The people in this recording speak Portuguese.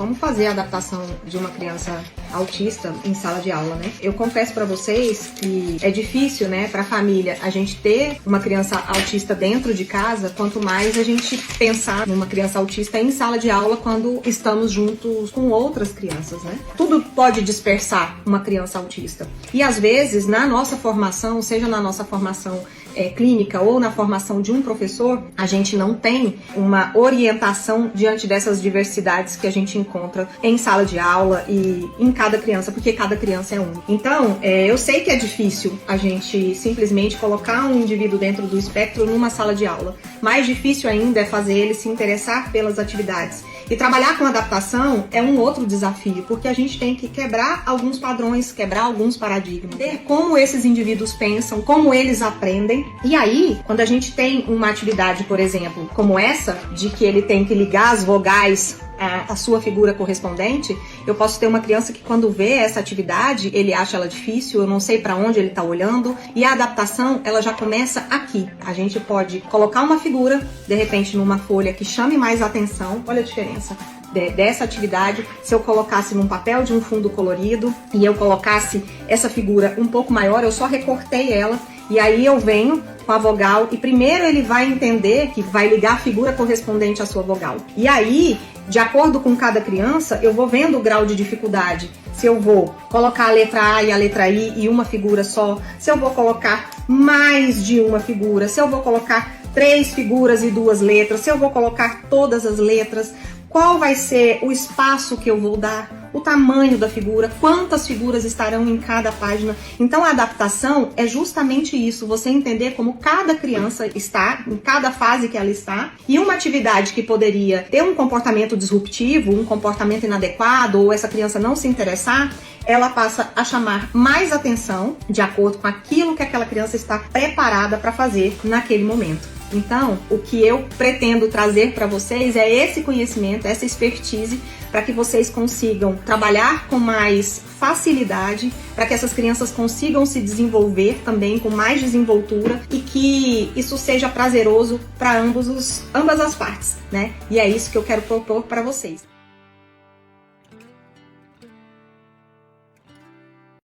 como fazer a adaptação de uma criança autista em sala de aula, né? Eu confesso para vocês que é difícil, né, para a família a gente ter uma criança autista dentro de casa, quanto mais a gente pensar numa criança autista em sala de aula quando estamos juntos com outras crianças, né? Tudo pode dispersar uma criança autista. E às vezes, na nossa formação, seja na nossa formação clínica ou na formação de um professor, a gente não tem uma orientação diante dessas diversidades que a gente encontra em sala de aula e em cada criança, porque cada criança é única. Então, eu sei que é difícil a gente simplesmente colocar um indivíduo dentro do espectro numa sala de aula. Mais difícil ainda é fazer ele se interessar pelas atividades. E trabalhar com adaptação é um outro desafio, porque a gente tem que quebrar alguns padrões, quebrar alguns paradigmas, ver como esses indivíduos pensam, como eles aprendem. E aí, quando a gente tem uma atividade, por exemplo, como essa, de que ele tem que ligar as vogais à sua figura correspondente, eu posso ter uma criança que quando vê essa atividade, ele acha ela difícil, eu não sei para onde ele está olhando, e a adaptação, ela já começa aqui. A gente pode colocar uma figura, de repente, numa folha que chame mais atenção. Olha a diferença dessa atividade, se eu colocasse num papel de um fundo colorido e eu colocasse essa figura um pouco maior, eu só recortei ela e aí eu venho com a vogal e primeiro ele vai entender que vai ligar a figura correspondente à sua vogal. E aí, de acordo com cada criança, eu vou vendo o grau de dificuldade. Se eu vou colocar a letra A e a letra I e uma figura só, se eu vou colocar mais de uma figura, se eu vou colocar 3 figuras e 2 letras, se eu vou colocar todas as letras, qual vai ser o espaço que eu vou dar, o tamanho da figura, quantas figuras estarão em cada página. Então a adaptação é justamente isso, você entender como cada criança está, em cada fase que ela está, e uma atividade que poderia ter um comportamento disruptivo, um comportamento inadequado, ou essa criança não se interessar, ela passa a chamar mais atenção de acordo com aquilo que aquela criança está preparada para fazer naquele momento. Então, o que eu pretendo trazer para vocês é esse conhecimento, essa expertise, para que vocês consigam trabalhar com mais facilidade, para que essas crianças consigam se desenvolver também com mais desenvoltura e que isso seja prazeroso para ambas as partes, né? E é isso que eu quero propor para vocês.